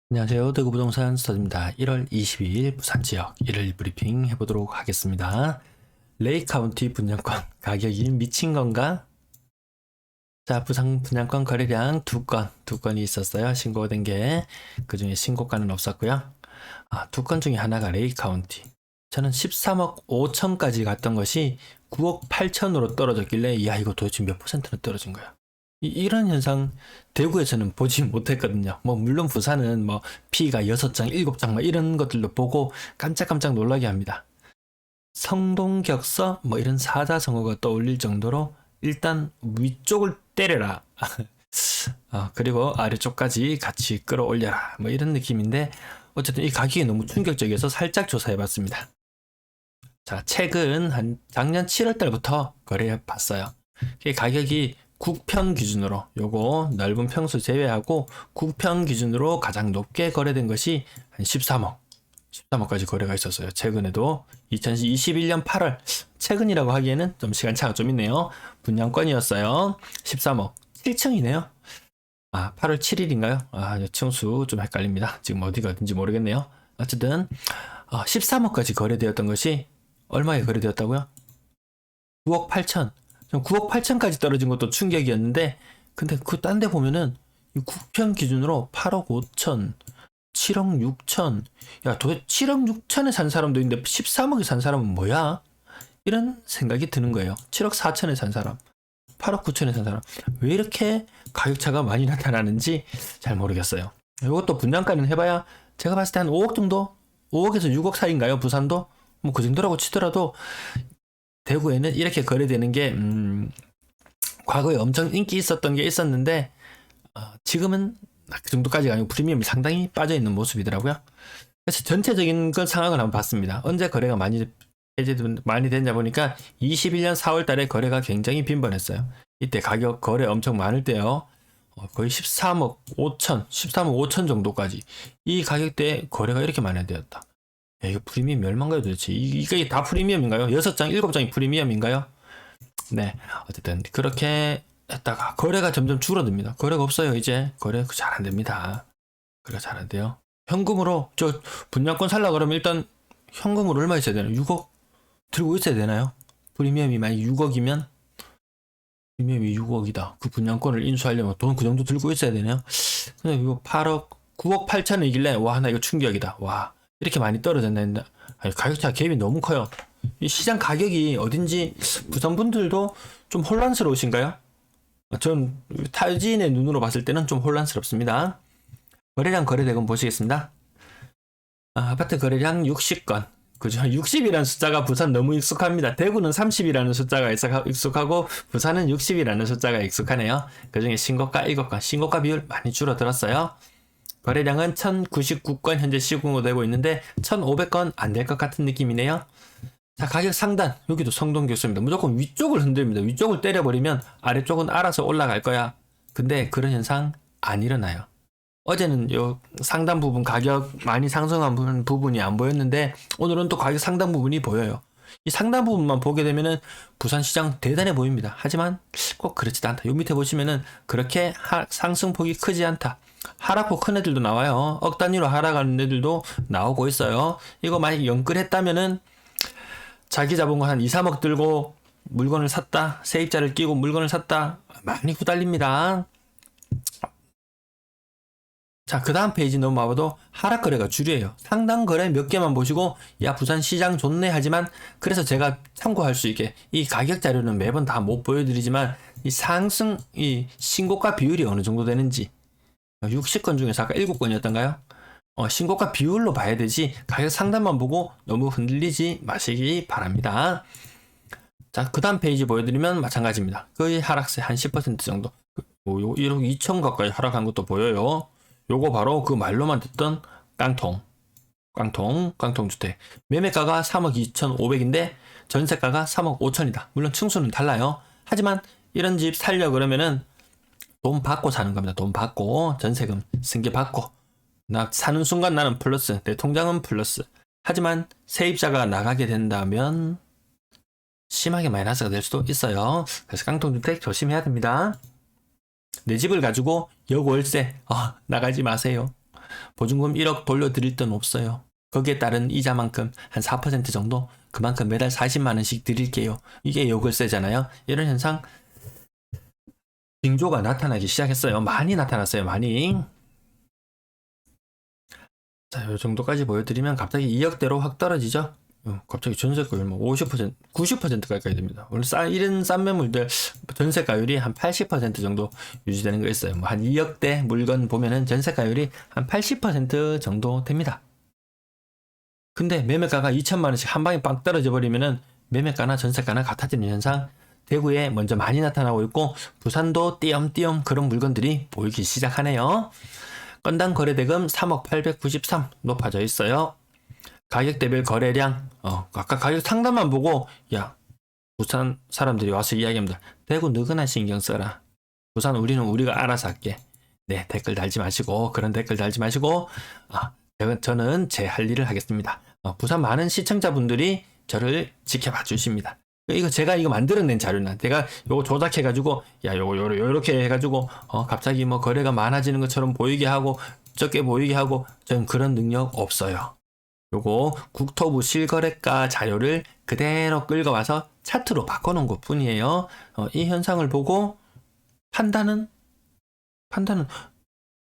안녕하세요. 대구부동산 스터디입니다. 1월 22일 부산 지역 1일 브리핑 해보도록 하겠습니다. 레이 카운티 분양권 가격이 미친 건가? 자, 부산 분양권 거래량 두 건이 있었어요. 신고된 게. 그 중에 신고가는 없었고요. 두 건 중에 하나가 레이 카운티. 저는 13억 5천까지 갔던 것이 9억 8천으로 떨어졌길래, 야, 이거 도대체 몇 퍼센트나 떨어진 거야? 이런 현상 대구에서는 보지 못했거든요. 물론 부산은 P가 6장, 7장 이런 것들도 보고 깜짝깜짝 놀라게 합니다. 성동격서 이런 사자성어가 떠올릴 정도로 일단 위쪽을 때려라. 그리고 아래쪽까지 같이 끌어올려라. 이런 느낌인데, 어쨌든 이 가격이 너무 충격적이어서 살짝 조사해봤습니다. 자, 최근 한 작년 7월 달부터 거래해 봤어요. 가격이 국평 기준으로, 요거 넓은 평수 제외하고 국평 기준으로 가장 높게 거래된 것이 한 13억까지 거래가 있었어요. 최근에도 2021년 8월, 최근이라고 하기에는 좀 시간차가 좀 있네요. 분양권이었어요. 13억 7층이네요. 8월 7일인가요? 층수 좀 헷갈립니다. 지금 어디가 어딘지 모르겠네요. 어쨌든 13억까지 거래되었던 것이 얼마에 거래되었다고요? 9억 8천. 9억 8천까지 떨어진 것도 충격이었는데, 근데 그 딴 데 보면은 이 국평 기준으로 8억 5천, 7억 6천, 야, 도대체 7억 6천에 산 사람도 있는데 13억에 산 사람은 뭐야? 이런 생각이 드는 거예요. 7억 4천에 산 사람, 8억 9천에 산 사람, 왜 이렇게 가격차가 많이 나타나는지 잘 모르겠어요. 이것도 분양가는 해봐야 제가 봤을 때 한 5억 정도? 5억에서 6억 사이인가요? 부산도? 그 정도라고 치더라도 대구에는 이렇게 거래되는 게 과거에 엄청 인기 있었던 게 있었는데, 지금은 그 정도까지가 아니고 프리미엄이 상당히 빠져있는 모습이더라고요. 그래서 전체적인 그 상황을 한번 봤습니다. 언제 거래가 많이 됐냐 보니까 21년 4월 달에 거래가 굉장히 빈번했어요. 이때 가격 거래 엄청 많을 때요. 거의 13억 5천 정도까지 이 가격대에 거래가 이렇게 많이 되었다. 야, 이거 프리미엄 얼마인가요 도대체? 이게 다 프리미엄인가요? 6장, 7장이 프리미엄인가요? 네, 어쨌든 그렇게 했다가 거래가 점점 줄어듭니다. 거래가 없어요. 이제 거래 잘 안 됩니다. 거래가 잘 안 돼요. 현금으로 저 분양권 살라 그러면 일단 현금으로 얼마 있어야 되나요? 6억 들고 있어야 되나요? 프리미엄이 만약 6억이면 프리미엄이 6억이다. 그 분양권을 인수하려면 돈 그 정도 들고 있어야 되나요? 근데 이거 8억 9억 8천이길래 와, 나 이거 충격이다. 와, 이렇게 많이 떨어졌나 했는데, 가격차 갭이 너무 커요. 이 시장 가격이 어딘지 부산 분들도 좀 혼란스러우신가요? 전 타지인의 눈으로 봤을 때는 좀 혼란스럽습니다. 거래량 거래대금 보시겠습니다. 아파트 거래량 60건. 그죠? 60이라는 숫자가 부산 너무 익숙합니다. 대구는 30이라는 숫자가 익숙하고 부산은 60이라는 숫자가 익숙하네요. 그 중에 신고가 7건, 신고가 비율 많이 줄어들었어요. 거래량은 1099건 현재 시공되고 있는데 1500건 안 될 것 같은 느낌이네요. 자, 가격 상단, 여기도 성동교수입니다. 무조건 위쪽을 흔듭니다. 위쪽을 때려버리면 아래쪽은 알아서 올라갈 거야. 근데 그런 현상 안 일어나요. 어제는 요 상단 부분 가격 많이 상승한 부분이 안 보였는데, 오늘은 또 가격 상단 부분이 보여요. 이 상단 부분만 보게 되면은 부산시장 대단해 보입니다. 하지만 꼭 그렇지도 않다. 요 밑에 보시면은 그렇게 상승폭이 크지 않다. 하락폭 큰 애들도 나와요. 억 단위로 하락하는 애들도 나오고 있어요. 이거 만약 연끌했다면은 자기 자본 한 2, 3억 들고 물건을 샀다, 세입자를 끼고 물건을 샀다, 많이 후달립니다. 자, 그 다음 페이지 넘어와봐도 하락 거래가 주류예요. 상당 거래 몇 개만 보시고, 야, 부산 시장 좋네 하지만, 그래서 제가 참고할 수 있게 이 가격 자료는 매번 다 못 보여드리지만, 이 상승, 이 신고가 비율이 어느 정도 되는지, 60건 중에서 아까 7건이었던가요? 신고가 비율로 봐야 되지 가격 상단만 보고 너무 흔들리지 마시기 바랍니다. 자, 그 다음 페이지 보여드리면 마찬가지입니다. 거의 하락세 한 10% 정도. 1억 2천 가까이 하락한 것도 보여요. 요거 바로 그 말로만 듣던 깡통주택. 매매가가 3억 2,500인데 전세가가 3억 5천이다. 물론 층수는 달라요. 하지만 이런 집 살려 그러면은 돈 받고 사는 겁니다. 돈 받고 전세금 승계 받고 나 사는 순간 나는 플러스, 내 통장은 플러스. 하지만 세입자가 나가게 된다면 심하게 마이너스가 될 수도 있어요. 그래서 깡통주택 조심해야 됩니다. 내 집을 가지고 역월세 나가지 마세요. 보증금 1억 돌려드릴 돈 없어요. 거기에 따른 이자만큼 한 4% 정도, 그만큼 매달 40만 원씩 드릴게요. 이게 요글세잖아요. 이런 현상 징조가 나타나기 시작했어요. 많이 나타났어요. 많이. 자, 요 정도까지 보여드리면 갑자기 2억대로 확 떨어지죠. 갑자기 전세가율 뭐 50%, 90% 가까이 됩니다. 오늘 이런 싼 매물들 전세가율이 한 80% 정도 유지되는 거 있어요. 뭐 한 2억대 물건 보면은 전세가율이 한 80% 정도 됩니다. 근데 매매가가 2천만 원씩 한 방에 빵 떨어져 버리면은 매매가나 전세가나 같아지는 현상 대구에 먼저 많이 나타나고 있고, 부산도 띄엄띄엄 그런 물건들이 보이기 시작하네요. 건당 거래대금 3억 893 높아져 있어요. 가격대별 거래량, 아까 가격 상단만 보고, 야, 부산 사람들이 와서 이야기합니다. 대구 너그나 신경 써라. 부산 우리는 우리가 알아서 할게. 네, 댓글 달지 마시고, 그런 댓글 달지 마시고, 저는 제 할 일을 하겠습니다. 부산 많은 시청자분들이 저를 지켜봐 주십니다. 이거 제가 이거 만들어낸 자료나, 내가 요거 조작해가지고, 야, 요렇게 해가지고, 갑자기 뭐 거래가 많아지는 것처럼 보이게 하고, 적게 보이게 하고, 저는 그런 능력 없어요. 요거 국토부 실거래가 자료를 그대로 끌어와서 차트로 바꿔놓은 것 뿐이에요. 이 현상을 보고 판단은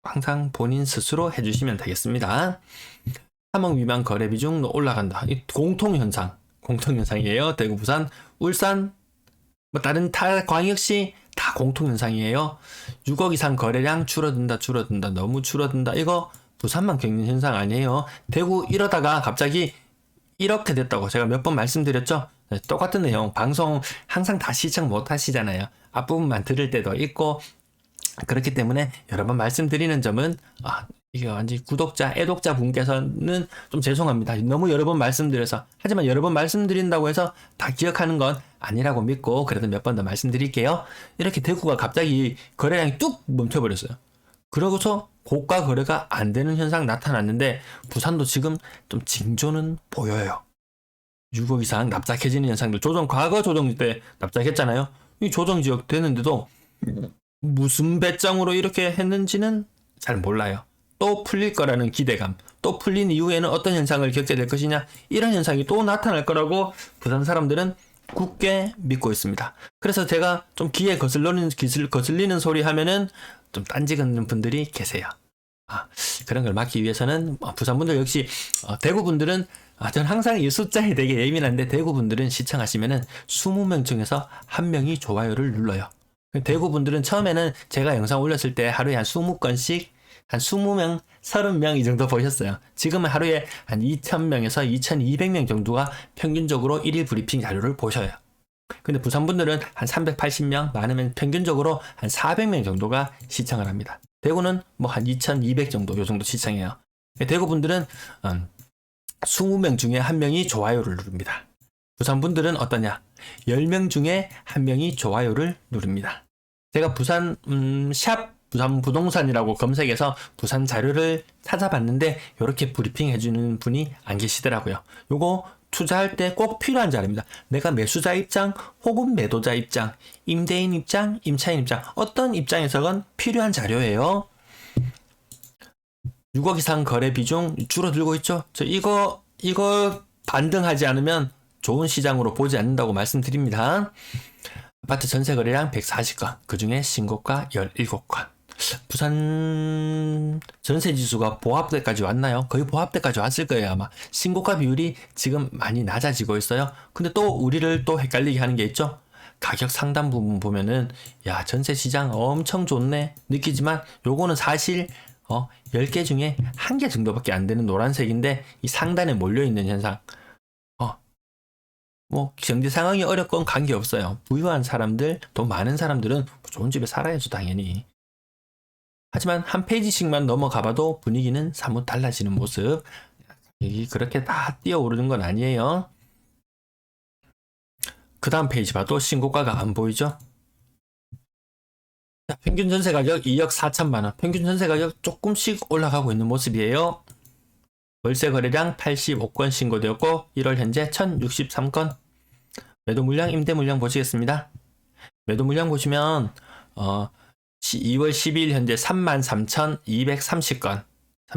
항상 본인 스스로 해주시면 되겠습니다. 3억 미만 거래 비중 올라간다. 이 공통현상이에요. 대구, 부산, 울산, 뭐 다른 타 광역시 다 공통현상이에요. 6억 이상 거래량 줄어든다. 너무 줄어든다. 이거 부산만 겪는 현상 아니에요. 대구 이러다가 갑자기 이렇게 됐다고 제가 몇 번 말씀드렸죠. 똑같은 내용, 방송 항상 다 시청 못 하시잖아요. 앞부분만 들을 때도 있고, 그렇기 때문에 여러 번 말씀드리는 점은, 이게 완전 구독자, 애독자 분께서는 좀 죄송합니다. 너무 여러 번 말씀드려서. 하지만 여러 번 말씀드린다고 해서 다 기억하는 건 아니라고 믿고, 그래도 몇 번 더 말씀드릴게요. 이렇게 대구가 갑자기 거래량이 뚝 멈춰버렸어요. 그러고서 고가 거래가 안 되는 현상 나타났는데, 부산도 지금 좀 징조는 보여요. 6억 이상 납작해지는 현상들, 과거 조정 때 납작했잖아요. 이 조정 지역 되는데도 무슨 배짱으로 이렇게 했는지는 잘 몰라요. 또 풀릴 거라는 기대감, 또 풀린 이후에는 어떤 현상을 겪게 될 것이냐, 이런 현상이 또 나타날 거라고 부산 사람들은 굳게 믿고 있습니다. 그래서 제가 좀 귀에 거슬리는 소리 하면은 좀 딴지 걷는 분들이 계세요. 그런 걸 막기 위해서는 부산 분들 역시, 대구 분들은 저는 항상 이 숫자에 되게 예민한데, 대구 분들은 시청하시면은 20명 중에서 한 명이 좋아요를 눌러요. 대구 분들은 처음에는 제가 영상 올렸을 때 하루에 한 20건씩 한 20명, 30명 이 정도 보셨어요. 지금은 하루에 한 2,000명에서 2,200명 정도가 평균적으로 1일 브리핑 자료를 보셔요. 근데 부산 분들은 한 380명, 많으면 평균적으로 한 400명 정도가 시청을 합니다. 대구는 뭐 한 2,200 정도, 요 정도 시청해요. 대구 분들은 20명 중에 한 명이 좋아요를 누릅니다. 부산 분들은 어떠냐? 10명 중에 한 명이 좋아요를 누릅니다. 제가 부산 부산 부동산이라고 검색해서 부산 자료를 찾아봤는데, 이렇게 브리핑 해주는 분이 안 계시더라고요. 요거 투자할 때 꼭 필요한 자료입니다. 내가 매수자 입장 혹은 매도자 입장, 임대인 입장, 임차인 입장, 어떤 입장에서건 필요한 자료예요. 6억 이상 거래 비중 줄어들고 있죠. 이거 반등하지 않으면 좋은 시장으로 보지 않는다고 말씀드립니다. 아파트 전세 거래량 140건, 그 중에 신고가 17건. 부산 전세 지수가 보합대까지 왔나요? 거의 보합대까지 왔을 거예요, 아마. 신고가 비율이 지금 많이 낮아지고 있어요. 근데 또 우리를 또 헷갈리게 하는 게 있죠. 가격 상단 부분 보면은, 야, 전세 시장 엄청 좋네 느끼지만, 요거는 사실 10개 중에 1개 정도밖에 안 되는 노란색인데, 이 상단에 몰려있는 현상. 뭐 경제 상황이 어렵건 관계없어요. 부유한 사람들, 돈 많은 사람들은 좋은 집에 살아야죠, 당연히. 하지만 한 페이지씩만 넘어가봐도 분위기는 사뭇 달라지는 모습. 여기 그렇게 다 뛰어오르는 건 아니에요. 그 다음 페이지 봐도 신고가가 안 보이죠? 자, 평균 전세 가격 2억 4천만 원. 평균 전세 가격 조금씩 올라가고 있는 모습이에요. 월세 거래량 85건 신고되었고, 1월 현재 1063건. 매도 물량, 임대 물량 보시겠습니다. 매도 물량 보시면 2월 12일 현재 33,230건.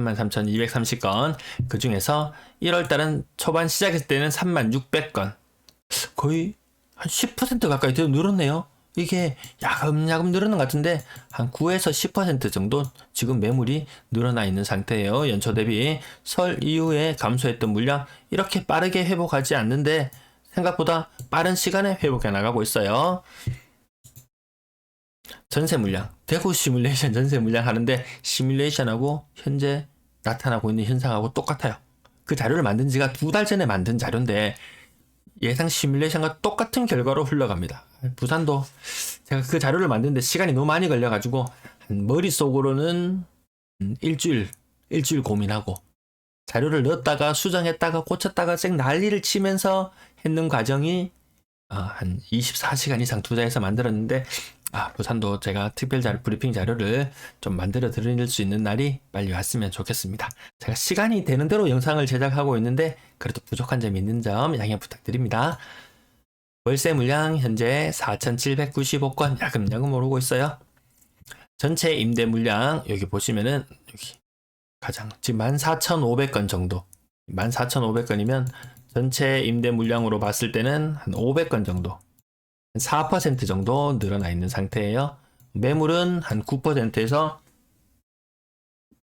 33,230건. 그 중에서 1월달은 초반 시작했을 때는 36,600건. 거의 한 10% 가까이 더 늘었네요. 이게 야금야금 늘어난 것 같은데 한 9에서 10% 정도 지금 매물이 늘어나 있는 상태예요. 연초 대비. 설 이후에 감소했던 물량 이렇게 빠르게 회복하지 않는데 생각보다 빠른 시간에 회복해 나가고 있어요. 전세 물량, 대구 시뮬레이션 전세 물량 하는데 시뮬레이션하고 현재 나타나고 있는 현상하고 똑같아요. 그 자료를 만든 지가 2달 전에 만든 자료인데 예상 시뮬레이션과 똑같은 결과로 흘러갑니다. 부산도 제가 그 자료를 만드는데 시간이 너무 많이 걸려가지고 머릿속으로는 일주일 고민하고 자료를 넣었다가 수정했다가 고쳤다가 쌩 난리를 치면서 했는 과정이 한 24시간 이상 투자해서 만들었는데 부산도 제가 특별 브리핑 자료를 좀 만들어 드릴 수 있는 날이 빨리 왔으면 좋겠습니다. 제가 시간이 되는 대로 영상을 제작하고 있는데 그래도 부족한 점이 있는 점 양해 부탁드립니다. 월세 물량 현재 4,795건 야금야금 오르고 있어요. 전체 임대 물량 여기 보시면은 여기 가장 지금 14,500건 정도. 14,500건이면 전체 임대 물량으로 봤을 때는 한 500건 정도. 4% 정도 늘어나 있는 상태예요. 매물은 한 9%에서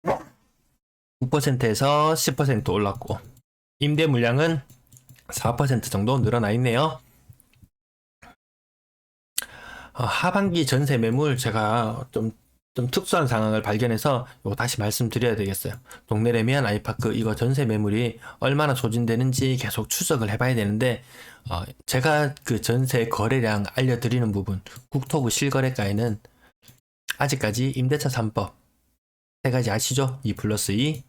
10% 올랐고 임대 물량은 4% 정도 늘어나 있네요. 하반기 전세 매물 제가 좀 특수한 상황을 발견해서 이거 다시 말씀드려야 되겠어요. 동네 레미안 아이파크 이거 전세 매물이 얼마나 소진되는지 계속 추적을 해봐야 되는데 제가 그 전세 거래량 알려드리는 부분 국토부 실거래가에는 아직까지 임대차 3법 세 가지 아시죠? 2+2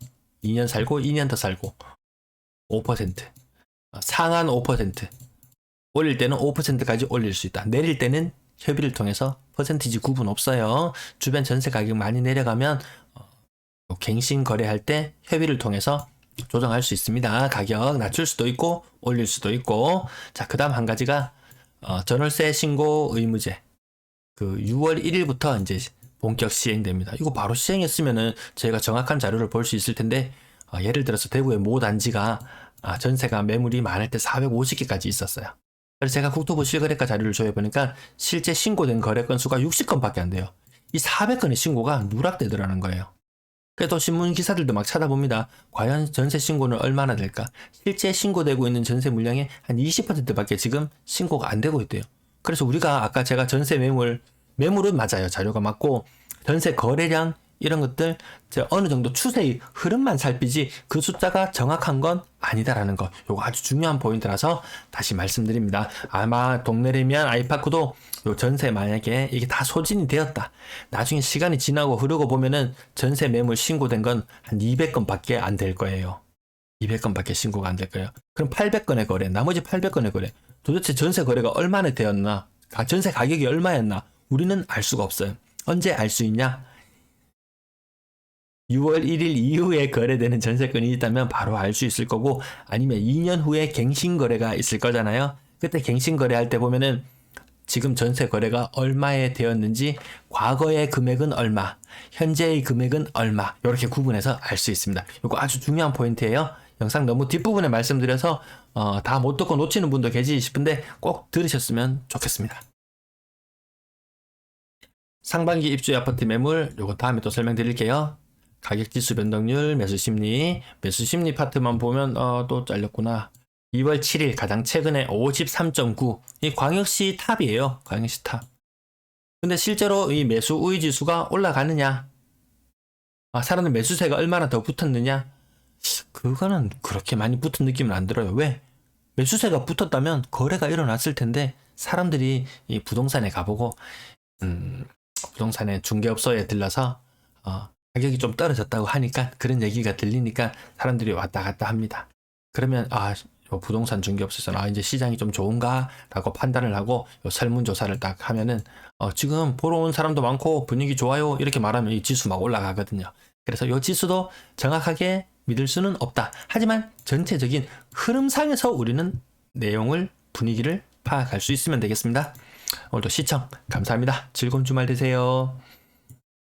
2년 살고 2년 더 살고 5% 상한 5% 올릴 때는 5%까지 올릴 수 있다. 내릴 때는 협의를 통해서 퍼센티지 구분 없어요. 주변 전세 가격 많이 내려가면 갱신 거래할 때 협의를 통해서 조정할 수 있습니다. 가격 낮출 수도 있고 올릴 수도 있고. 자, 그다음 한 가지가 전월세 신고 의무제. 그 6월 1일부터 이제 본격 시행됩니다. 이거 바로 시행했으면은 저희가 정확한 자료를 볼 수 있을 텐데 예를 들어서 대구의 모 단지가 전세가 매물이 많을 때 450개까지 있었어요. 그래서 제가 국토부 실거래가 자료를 조회해보니까 실제 신고된 거래 건수가 60건밖에 안 돼요. 이 400건의 신고가 누락되더라는 거예요. 그래도 신문 기사들도 막 찾아봅니다. 과연 전세 신고는 얼마나 될까? 실제 신고되고 있는 전세 물량의 한 20%밖에 지금 신고가 안 되고 있대요. 그래서 우리가 아까 제가 전세 매물은 맞아요. 자료가 맞고 전세 거래량 이런 것들 어느 정도 추세의 흐름만 살피지 그 숫자가 정확한 건 아니다라는 거. 요거 아주 중요한 포인트라서 다시 말씀드립니다. 아마 동네 레미안 아이파크도 요 전세 만약에 이게 다 소진이 되었다. 나중에 시간이 지나고 흐르고 보면은 전세 매물 신고된 건 한 200건밖에 안 될 거예요. 200건밖에 신고가 안 될 거예요. 그럼 800건의 거래, 나머지 800건의 거래. 도대체 전세 거래가 얼마나 되었나? 전세 가격이 얼마였나? 우리는 알 수가 없어요. 언제 알 수 있냐? 6월 1일 이후에 거래되는 전세건이 있다면 바로 알 수 있을 거고 아니면 2년 후에 갱신 거래가 있을 거잖아요. 그때 갱신 거래할 때 보면은 지금 전세 거래가 얼마에 되었는지 과거의 금액은 얼마, 현재의 금액은 얼마 이렇게 구분해서 알 수 있습니다. 이거 아주 중요한 포인트예요. 영상 너무 뒷부분에 말씀드려서 다 못 듣고 놓치는 분도 계시 싶은데 꼭 들으셨으면 좋겠습니다. 상반기 입주 아파트 매물 요거 다음에 또 설명드릴게요. 가격지수 변동률, 매수심리 파트만 보면 또 잘렸구나. 2월 7일 가장 최근에 53.9 이 광역시 탑이에요. 광역시 탑. 근데 실제로 이 매수 우위 지수가 올라가느냐? 사람들 매수세가 얼마나 더 붙었느냐? 그거는 그렇게 많이 붙은 느낌은 안 들어요. 왜? 매수세가 붙었다면 거래가 일어났을 텐데 사람들이 이 부동산에 가보고 부동산의 중개업소에 들러서 가격이 좀 떨어졌다고 하니까 그런 얘기가 들리니까 사람들이 왔다 갔다 합니다. 그러면 부동산 중개업소에서는 이제 시장이 좀 좋은가 라고 판단을 하고 설문조사를 딱 하면은 지금 보러 온 사람도 많고 분위기 좋아요 이렇게 말하면 이 지수 막 올라가거든요. 그래서 이 지수도 정확하게 믿을 수는 없다. 하지만 전체적인 흐름상에서 우리는 내용을 분위기를 파악할 수 있으면 되겠습니다. 오늘도 시청 감사합니다. 즐거운 주말 되세요.